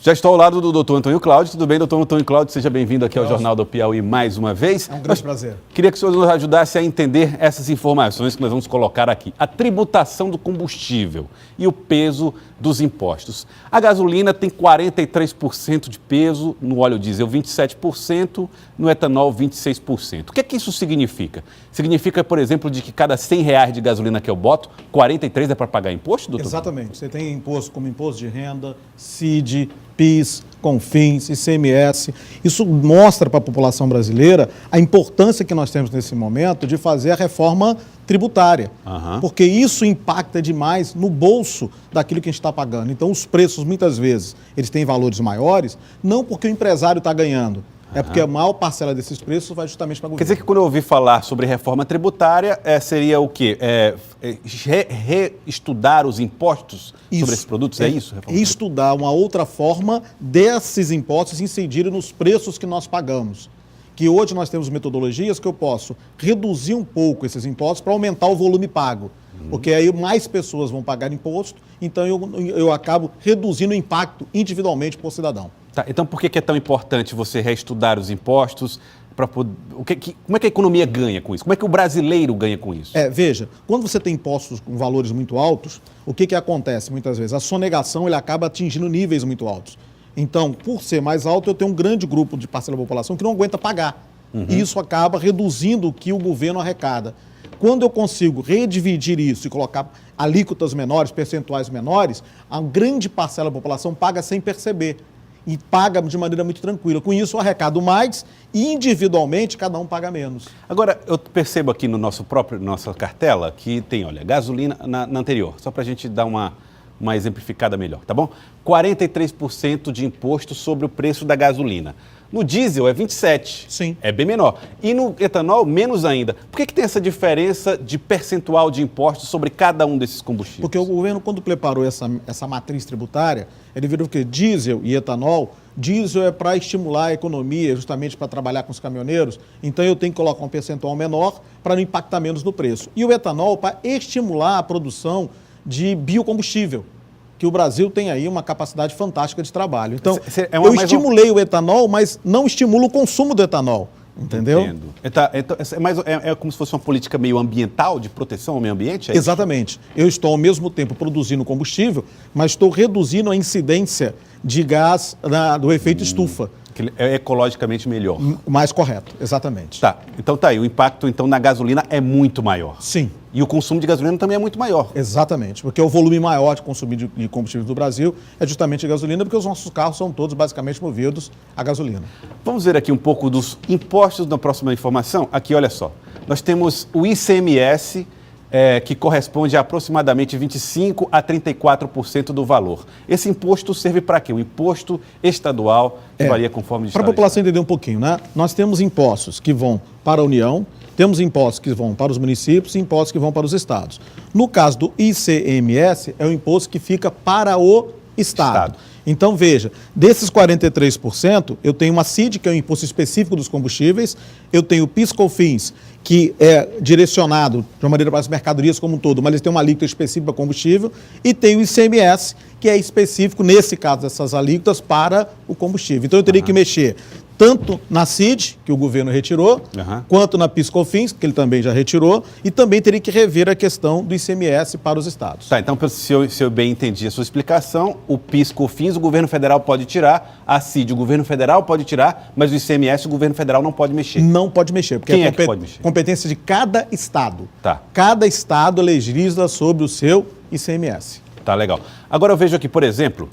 Já estou ao lado do doutor Antônio Cláudio. Tudo bem, doutor Antônio Cláudio? Seja bem-vindo aqui ao Jornal do Piauí mais uma vez. É um grande prazer. Queria que o senhor nos ajudasse a entender essas informações que nós vamos colocar aqui. A tributação do combustível e o peso dos impostos. A gasolina tem 43% de peso, no óleo diesel 27%, no etanol 26%. O que é que isso significa? Significa, por exemplo, de que cada R$100 de gasolina que eu boto, 43 é para pagar imposto, doutor? Exatamente. Você tem imposto como imposto de renda, CID, PIS, CONFINS, ICMS. Isso mostra para a população brasileira a importância que nós temos nesse momento de fazer a reforma tributária, porque isso impacta demais no bolso daquilo que a gente está pagando. Então, os preços, muitas vezes, eles têm valores maiores, não porque o empresário está ganhando, é porque a maior parcela desses preços vai justamente para o governo. Quer dizer que quando eu ouvi falar sobre reforma tributária, seria o quê? Reestudar os impostos sobre esses produtos? É isso? Estudar uma outra forma desses impostos incidirem nos preços que nós pagamos. Que hoje nós temos metodologias que eu posso reduzir um pouco esses impostos para aumentar o volume pago. Porque aí mais pessoas vão pagar imposto, então eu acabo reduzindo o impacto individualmente por cidadão. Tá, então por que é tão importante você reestudar os impostos? Como é que a economia ganha com isso? Como é que o brasileiro ganha com isso? Veja, quando você tem impostos com valores muito altos, o que acontece muitas vezes? A sonegação ele acaba atingindo níveis muito altos. Então, por ser mais alto, eu tenho um grande grupo de parcela da população que não aguenta pagar. E isso acaba reduzindo o que o governo arrecada. Quando eu consigo redividir isso e colocar alíquotas menores, percentuais menores, a grande parcela da população paga sem perceber. E paga de maneira muito tranquila. Com isso, eu arrecado mais e, individualmente, cada um paga menos. Agora, eu percebo aqui no nossa cartela que tem, olha, gasolina na anterior, só para a gente dar uma exemplificada melhor, tá bom? 43% de imposto sobre o preço da gasolina. No diesel é 27%. Sim. É bem menor. E no etanol, menos ainda. Por que tem essa diferença de percentual de impostos sobre cada um desses combustíveis? Porque o governo, quando preparou essa matriz tributária, ele virou que diesel e etanol, diesel é para estimular a economia, justamente para trabalhar com os caminhoneiros, então eu tenho que colocar um percentual menor para não impactar menos no preço. E o etanol para estimular a produção de biocombustível, que o Brasil tem aí uma capacidade fantástica de trabalho. Então, eu estimulei o etanol, mas não estimulo o consumo do etanol, entendeu? Entendo. É como se fosse uma política meio ambiental, de proteção ao meio ambiente? Exatamente. Eu estou, ao mesmo tempo, produzindo combustível, mas estou reduzindo a incidência de gás do efeito estufa. Que é ecologicamente melhor. Mais correto, exatamente. Tá, então tá aí, o impacto então na gasolina é muito maior. Sim. E o consumo de gasolina também é muito maior. Exatamente, porque o volume maior de consumo de combustível do Brasil é justamente a gasolina, porque os nossos carros são todos basicamente movidos a gasolina. Vamos ver aqui um pouco dos impostos na próxima informação. Aqui, olha só, nós temos o ICMS, que corresponde a aproximadamente 25% a 34% do valor. Esse imposto serve para quê? O imposto estadual, que varia conforme o estado. Para a população entender um pouquinho, né? Nós temos impostos que vão para a União, temos impostos que vão para os municípios e impostos que vão para os estados. No caso do ICMS, é o imposto que fica para o Estado. Então, veja, desses 43%, eu tenho uma CID, que é o imposto específico dos combustíveis, eu tenho o PIS/COFINS, que é direcionado de uma maneira para as mercadorias como um todo, mas eles têm uma alíquota específica para combustível, e tem o ICMS, que é específico, nesse caso, dessas alíquotas, para o combustível. Então, eu teria que mexer tanto na CID, que o governo retirou, quanto na PIS/COFINS, que ele também já retirou, e também teria que rever a questão do ICMS para os estados. Tá, então, se eu bem entendi a sua explicação, o PIS/COFINS o governo federal pode tirar, a CID o governo federal pode tirar, mas o ICMS o governo federal não pode mexer. Não pode mexer, porque quem é que pode mexer? Competência de cada estado. Tá. Cada estado legisla sobre o seu ICMS. Tá, legal. Agora eu vejo aqui, por exemplo,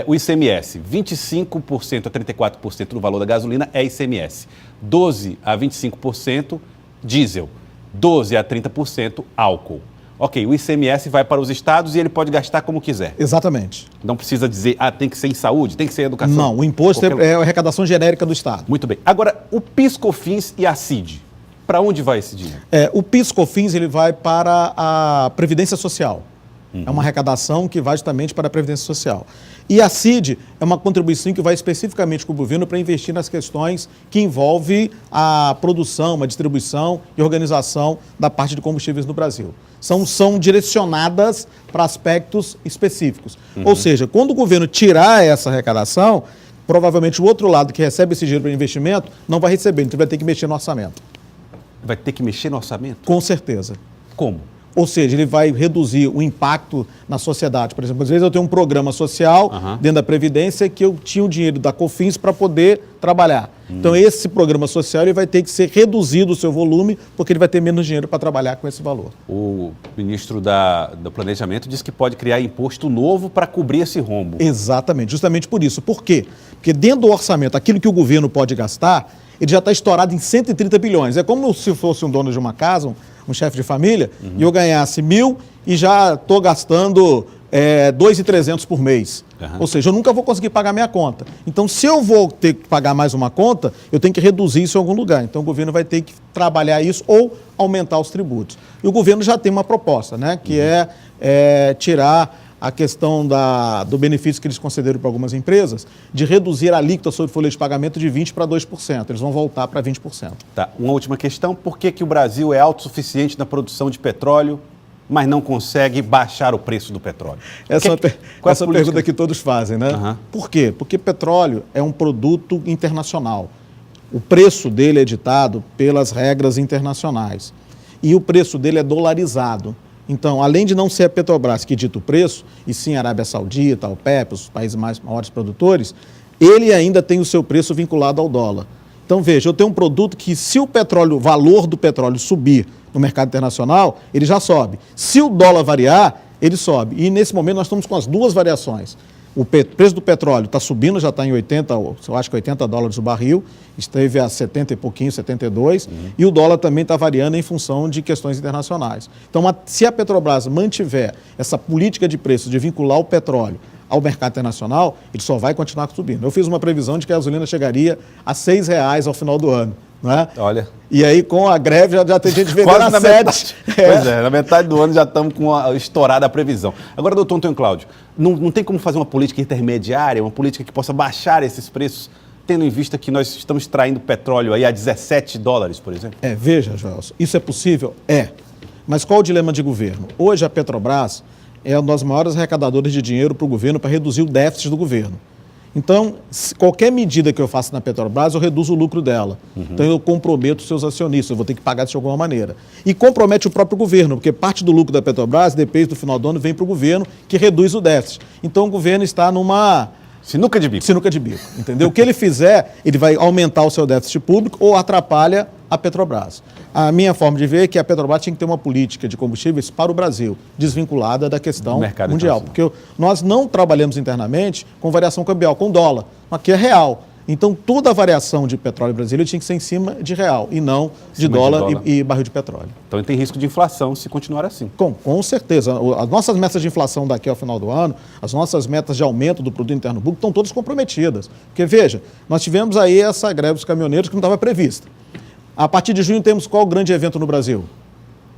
o ICMS, 25% a 34% do valor da gasolina é ICMS, 12% a 25% diesel, 12% a 30% álcool. Ok, o ICMS vai para os estados e ele pode gastar como quiser. Exatamente. Não precisa dizer, tem que ser em saúde, tem que ser em educação. Não, o imposto é a arrecadação genérica do estado. Muito bem. Agora, o PIS/COFINS e a CID, para onde vai esse dinheiro? O PIS/COFINS ele vai para a Previdência Social. É uma arrecadação que vai justamente para a Previdência Social. E a CID é uma contribuição que vai especificamente com o governo para investir nas questões que envolvem a produção, a distribuição e organização da parte de combustíveis no Brasil. São direcionadas para aspectos específicos. Ou seja, quando o governo tirar essa arrecadação, provavelmente o outro lado que recebe esse dinheiro para investimento não vai receber, então vai ter que mexer no orçamento. Vai ter que mexer no orçamento? Com certeza. Como? Ou seja, ele vai reduzir o impacto na sociedade. Por exemplo, às vezes eu tenho um programa social dentro da Previdência que eu tinha o dinheiro da COFINS para poder trabalhar. Então, esse programa social ele vai ter que ser reduzido o seu volume, porque ele vai ter menos dinheiro para trabalhar com esse valor. O ministro do Planejamento disse que pode criar imposto novo para cobrir esse rombo. Exatamente, justamente por isso. Por quê? Porque dentro do orçamento, aquilo que o governo pode gastar, ele já está estourado em 130 bilhões. É como se fosse um dono de uma casa, um chefe de família, e eu ganhasse 1.000 e já estou gastando 2.300 por mês. Ou seja, eu nunca vou conseguir pagar minha conta. Então, se eu vou ter que pagar mais uma conta, eu tenho que reduzir isso em algum lugar. Então, o governo vai ter que trabalhar isso ou aumentar os tributos. E o governo já tem uma proposta, né, que é tirar a questão do benefício que eles concederam para algumas empresas, de reduzir a alíquota sobre folha de pagamento de 20% para 2%. Eles vão voltar para 20%. Tá. Uma última questão. Por que o Brasil é autossuficiente na produção de petróleo, mas não consegue baixar o preço do petróleo? Essa é a pergunta que todos fazem, né? Por quê? Porque petróleo é um produto internacional. O preço dele é ditado pelas regras internacionais. E o preço dele é dolarizado. Então, além de não ser a Petrobras que dita o preço, e sim a Arábia Saudita, a OPEP, os países maiores produtores, ele ainda tem o seu preço vinculado ao dólar. Então, veja, eu tenho um produto que se o valor do petróleo subir no mercado internacional, ele já sobe. Se o dólar variar, ele sobe. E nesse momento nós estamos com as duas variações. O preço do petróleo está subindo, já está em 80, eu acho que 80 dólares o barril, esteve a 70 e pouquinho, 72, e o dólar também está variando em função de questões internacionais. Então, se a Petrobras mantiver essa política de preços de vincular o petróleo ao mercado internacional, ele só vai continuar subindo. Eu fiz uma previsão de que a gasolina chegaria a R$ 6 ao final do ano. Né? Olha. E aí, com a greve, já tem gente vendendo a 7. Pois é, na metade do ano já estamos com a estourada a previsão. Agora, doutor Antônio Cláudio, não tem como fazer uma política intermediária, uma política que possa baixar esses preços, tendo em vista que nós estamos extraindo petróleo aí a 17 dólares, por exemplo? Veja, Joelson, isso é possível? É. Mas qual o dilema de governo? Hoje, a Petrobras é uma das maiores arrecadadoras de dinheiro para o governo para reduzir o déficit do governo. Então, qualquer medida que eu faça na Petrobras, eu reduzo o lucro dela. Então, eu comprometo os seus acionistas, eu vou ter que pagar de alguma maneira. E compromete o próprio governo, porque parte do lucro da Petrobras, depois do final do ano, vem para o governo, que reduz o déficit. Então, o governo está numa sinuca de bico. Sinuca de bico, entendeu? O que ele fizer, ele vai aumentar o seu déficit público ou atrapalha a Petrobras. A minha forma de ver é que a Petrobras tinha que ter uma política de combustíveis para o Brasil, desvinculada da questão mundial. Porque nós não trabalhamos internamente com variação cambial, com dólar. Aqui é real. Então, toda a variação de petróleo brasileiro tinha que ser em cima de real e não de dólar e barril de petróleo. Então, tem risco de inflação se continuar assim. Com certeza. As nossas metas de inflação daqui ao final do ano, as nossas metas de aumento do produto interno bruto estão todas comprometidas. Porque, veja, nós tivemos aí essa greve dos caminhoneiros que não estava prevista. A partir de junho temos qual grande evento no Brasil?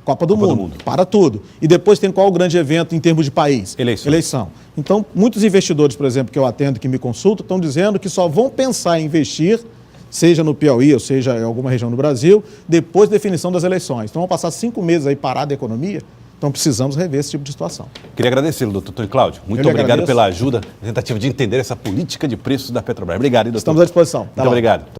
Copa do Mundo. Para tudo. E depois tem qual o grande evento em termos de país? Eleição. Então, muitos investidores, por exemplo, que eu atendo, que me consultam, estão dizendo que só vão pensar em investir, seja no Piauí ou seja em alguma região do Brasil, depois da definição das eleições. Então, vão passar 5 meses aí parada a economia. Então, precisamos rever esse tipo de situação. Queria agradecê-lo, doutor Antônio Cláudio. Muito obrigado pela ajuda, tentativa de entender essa política de preços da Petrobras. Obrigado, doutor. Estamos à disposição. Muito obrigado.